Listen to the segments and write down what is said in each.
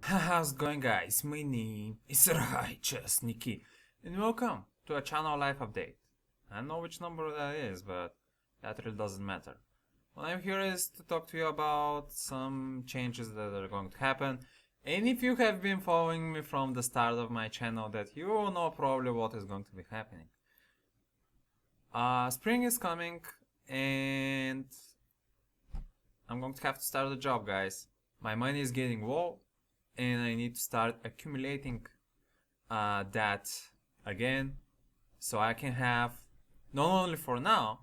How's it going, guys? My name is RighteousNicky, and welcome to a channel life update. I don't know which number that is, but that really doesn't matter. What I'm here is to talk to you about some changes that are going to happen, and if you have been following me from the start of my channel, that you know probably what is going to be happening. Spring is coming, and I'm going to have to start a job, guys. My money is getting low, and I need to start accumulating that again, so I can have not only for now,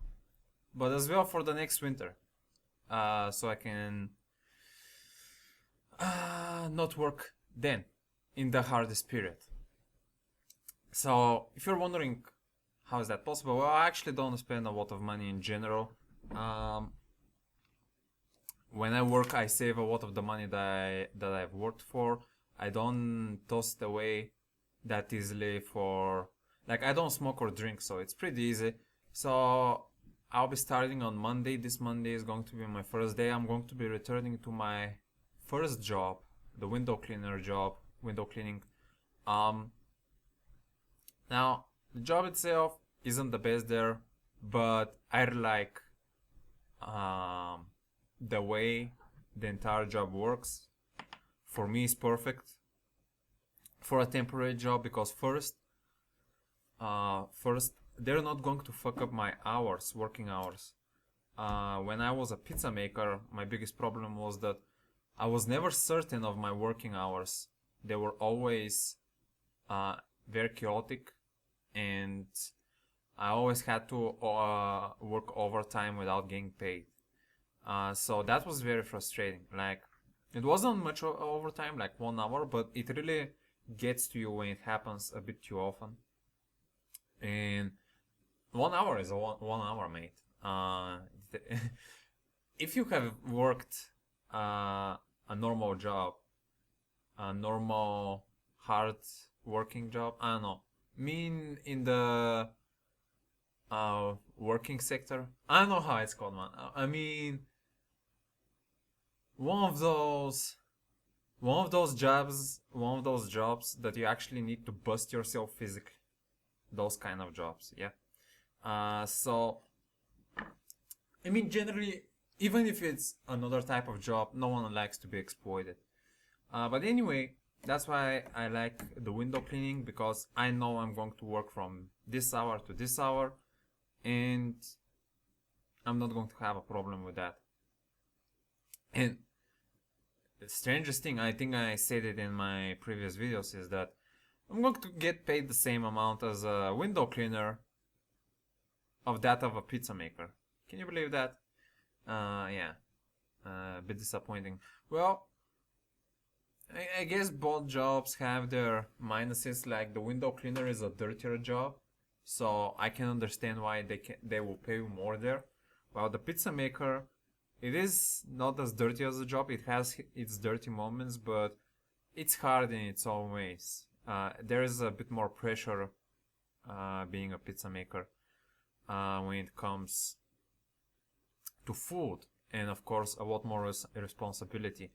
but as well for the next winter, so I can not work then in the hardest period. So if you're wondering how is that possible, well, I actually don't spend a lot of money in general. When I work, I save a lot of the money that I've worked for. I don't toss it away that easily for, like, I don't smoke or drink, so it's pretty easy. So I'll be starting on Monday. This Monday is going to be my first day. I'm going to be returning to my first job, the window cleaner job, window cleaning. Now the job itself isn't the best there, but I really like the way the entire job works. For me, it's perfect for a temporary job because first, they're not going to fuck up my hours, working hours. When I was a pizza maker, my biggest problem was that I was never certain of my working hours. They were always very chaotic, and I always had to work overtime without getting paid. So that was very frustrating. Like, it wasn't much overtime, like 1 hour, but it really gets to you when it happens a bit too often. And 1 hour is a one hour, mate. If you have worked a normal job, a normal hard working job, I don't know, mean in the working sector, I don't know how it's called, man. I mean, one of those jobs that you actually need to bust yourself physically, those kind of jobs. Yeah. So I mean, generally, even if it's another type of job, no one likes to be exploited. But anyway, that's why I like the window cleaning, because I know I'm going to work from this hour to this hour, and I'm not going to have a problem with that. And the strangest thing, I think I said it in my previous videos, is that I'm going to get paid the same amount as a window cleaner of that of a pizza maker. Can you believe that? Yeah, a bit disappointing. Well, I guess both jobs have their minuses. Like, the window cleaner is a dirtier job, so I can understand why they will pay you more there. While the pizza maker, it is not as dirty as a job. It has its dirty moments, but it's hard in its own ways. There is a bit more pressure being a pizza maker when it comes to food, and of course a lot more responsibility.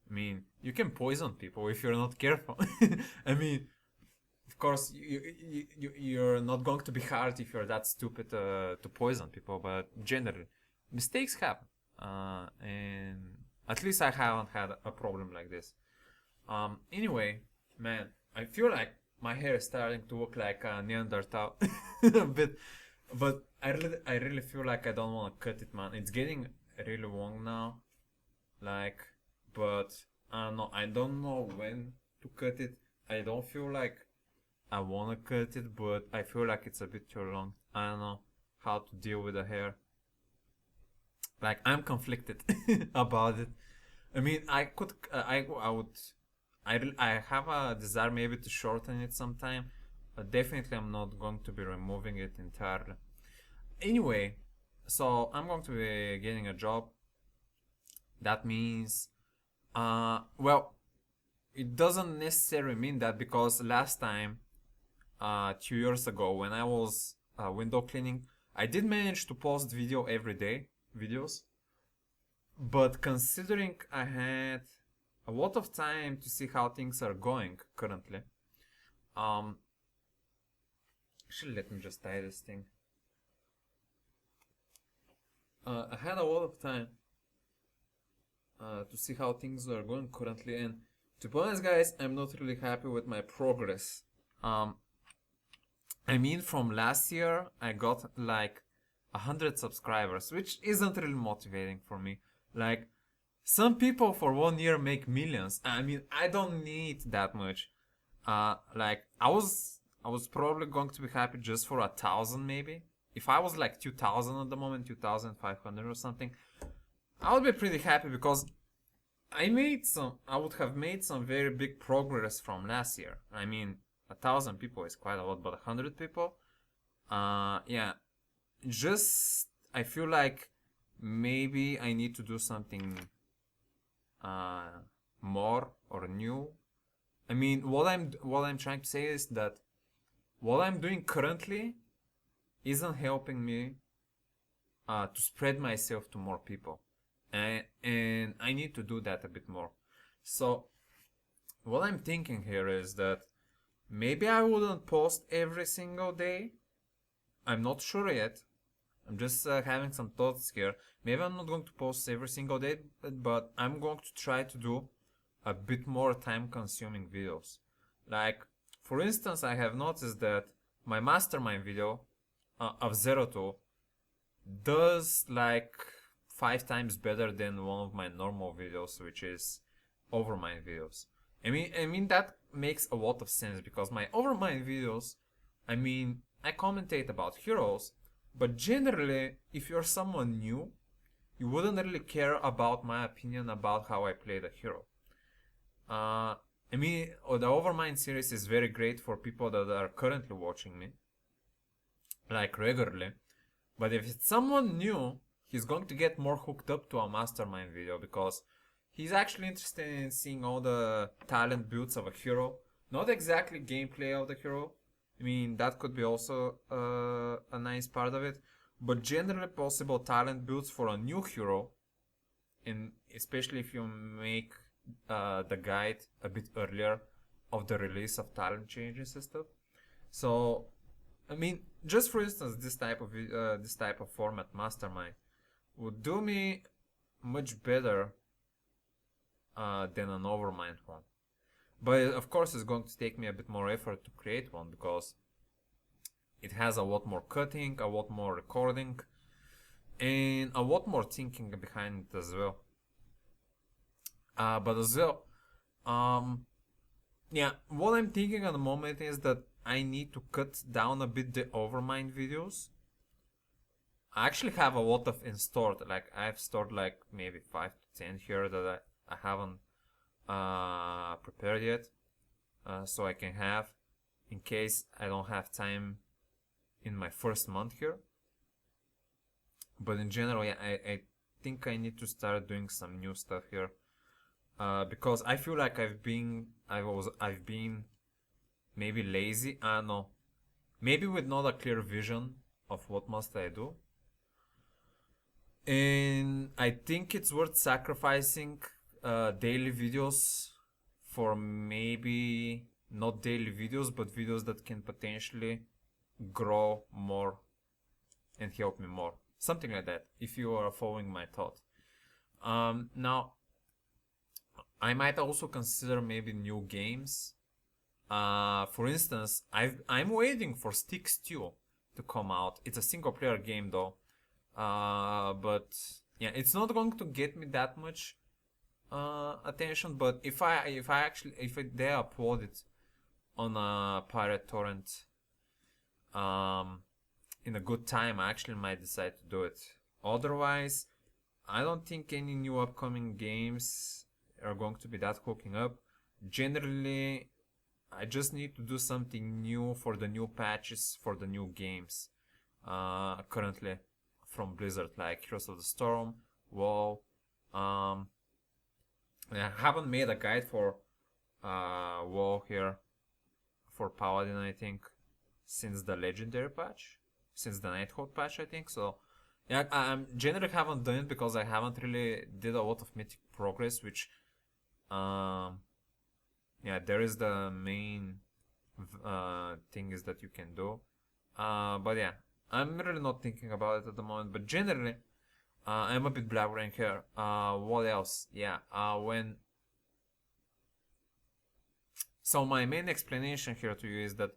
I mean, you can poison people if you're not careful. I mean, of course, you're not going to be hard if you're that stupid to poison people, but generally, mistakes happen. And at least I haven't had a problem like this. Anyway, man, I feel like my hair is starting to look like a Neanderthal a bit, but I really feel like I don't want to cut it, man. It's getting really long now, like, but I don't know. I don't know when to cut it. I don't feel like I want to cut it, but I feel like it's a bit too long. I don't know how to deal with the hair. Like, I'm conflicted about it. I mean, I could, I have a desire maybe to shorten it sometime, but definitely I'm not going to be removing it entirely. Anyway, so I'm going to be getting a job. That means, well, it doesn't necessarily mean that, because last time, 2 years ago, when I was window cleaning, I did manage to post videos, but considering I had a lot of time to see how things are going currently. Actually, let me just tie this thing. I had a lot of time to see how things are going currently, and to be honest, guys, I'm not really happy with my progress. I mean, from last year, I got like 100 subscribers, which isn't really motivating for me. Like, some people for 1 year make millions. I mean, I don't need that much. Like, I was probably going to be happy just for 1,000 maybe. If I was like 2,000 at the moment, 2,500 or something, I would be pretty happy because I would have made some very big progress from last year. I mean, 1,000 people is quite a lot, but 100 people, yeah, just I feel like maybe I need to do something more or new. I mean, what I'm trying to say is that what I'm doing currently isn't helping me to spread myself to more people, and I need to do that a bit more. So what I'm thinking here is that maybe I wouldn't post every single day. I'm not sure yet. I'm just having some thoughts here. Maybe I'm not going to post every single day, but I'm going to try to do a bit more time-consuming videos. Like, for instance, I have noticed that my mastermind video of 0 does like 5 times better than one of my normal videos, which is Overmind videos. I mean that makes a lot of sense because my Overmind videos, I mean, I commentate about heroes, but generally, if you're someone new, you wouldn't really care about my opinion about how I play the hero. I mean, the Overmind series is very great for people that are currently watching me, like regularly. But if it's someone new, he's going to get more hooked up to a mastermind video because he's actually interested in seeing all the talent builds of a hero, not exactly gameplay of the hero. I mean, that could be also a nice part of it, but generally possible talent builds for a new hero, and especially if you make the guide a bit earlier of the release of talent changes and stuff. So, I mean, just for instance, this type of format, mastermind, would do me much better than an Overmind one. But of course, it's going to take me a bit more effort to create one because it has a lot more cutting, a lot more recording, and a lot more thinking behind it as well. But as well, yeah, what I'm thinking at the moment is that I need to cut down a bit the Overmind videos. I actually have a lot of in stored, like I've stored like maybe 5 to 10 here that I haven't prepared yet, so I can have in case I don't have time in my first month here. But in general, yeah, I think I need to start doing some new stuff here. Because I feel like I've been maybe lazy. No, maybe with not a clear vision of what must I do. And I think it's worth sacrificing daily videos for maybe not daily videos, but videos that can potentially grow more and help me more. Something like that, if you are following my thought. Now, I might also consider maybe new games. For instance, I'm waiting for Sticks 2 to come out. It's a single player game though. But yeah, it's not going to get me that much attention. But if they upload it on a pirate torrent in a good time, I actually might decide to do it. Otherwise, I don't think any new upcoming games are going to be that hooking up. Generally, I just need to do something new for the new patches for the new games currently from Blizzard, like Heroes of the Storm, WoW. I haven't made a guide for WoW here for Paladin, I think, since the Legendary patch, since the Nighthold patch, I think. So yeah, I generally haven't done it because I haven't really did a lot of mythic progress, which Yeah, there is the main thing is that you can do. But yeah, I'm really not thinking about it at the moment. But generally, I'm a bit blabbering here. What else? Yeah, so my main explanation here to you is that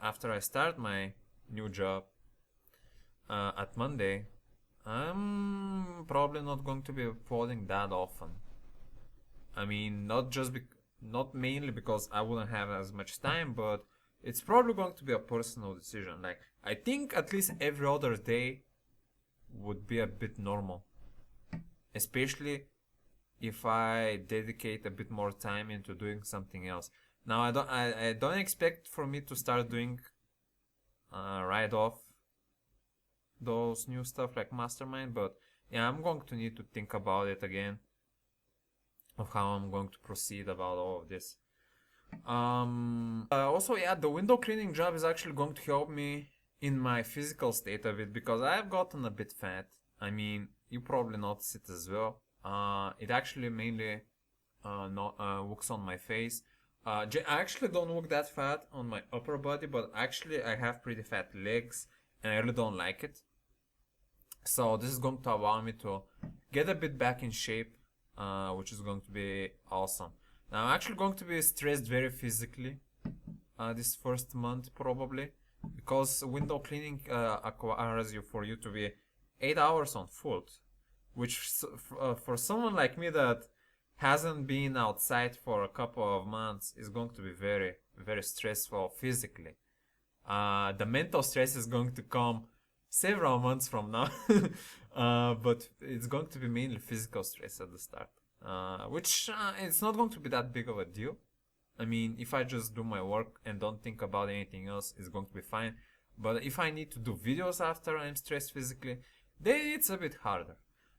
after I start my new job at Monday, I'm probably not going to be uploading that often. I mean, not mainly because I wouldn't have as much time, but it's probably going to be a personal decision. Like, I think at least every other day would be a bit normal, especially if I dedicate a bit more time into doing something else. Now, I don't expect for me to start doing right off those new stuff like Mastermind, but yeah, I'm going to need to think about it again of how I'm going to proceed about all of this. Also, yeah, the window cleaning job is actually going to help me in my physical state of it because I've gotten a bit fat. I mean, you probably notice it as well. It actually mainly looks on my face. I actually don't look that fat on my upper body, but actually I have pretty fat legs and I really don't like it. So this is going to allow me to get a bit back in shape, which is going to be awesome. Now I'm actually going to be stressed very physically this first month probably because window cleaning requires for you to be 8 hours on foot, which for someone like me that hasn't been outside for a couple of months is going to be very, very stressful physically. The mental stress is going to come several months from now, but it's going to be mainly physical stress at the start, which it's not going to be that big of a deal. I mean, if I just do my work and don't think about anything else, it's going to be fine. But if I need to do videos after I'm stressed physically, then it's a bit harder.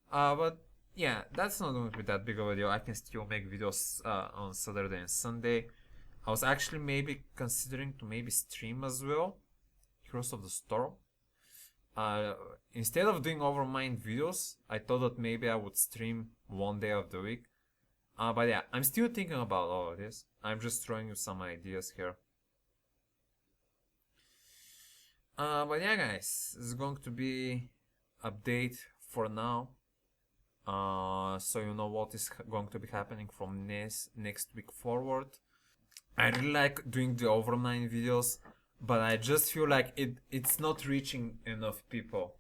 But yeah, that's not going to be that big of a deal. I can still make videos on Saturday and Sunday. I was actually maybe considering to maybe stream as well, Heroes of the Storm. Instead of doing Overmind videos, I thought that maybe I would stream one day of the week. But yeah, I'm still thinking about all of this. I'm just throwing you some ideas here. But yeah, guys, this is going to be update for now. So you know what is going to be happening from next week forward. I really like doing the Overmind videos, but I just feel like it's not reaching enough people.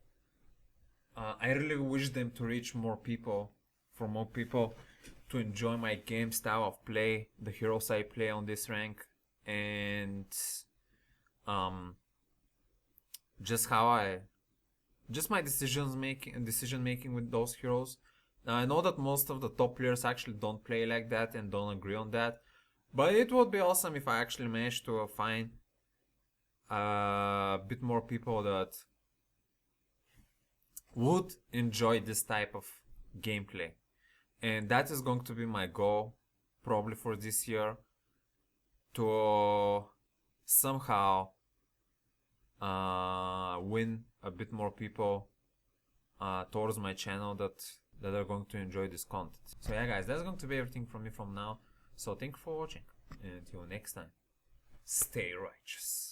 I really wish them to reach more people, for more people to enjoy my game style of play, the heroes I play on this rank, and just my decision making with those heroes. Now I know that most of the top players actually don't play like that and don't agree on that, but it would be awesome if I actually managed to find a bit more people that would enjoy this type of gameplay. And that is going to be my goal probably for this year, to somehow win a bit more people towards my channel that are going to enjoy this content. So yeah, guys, that's going to be everything from me from now. So thank you for watching, and until next time, stay righteous.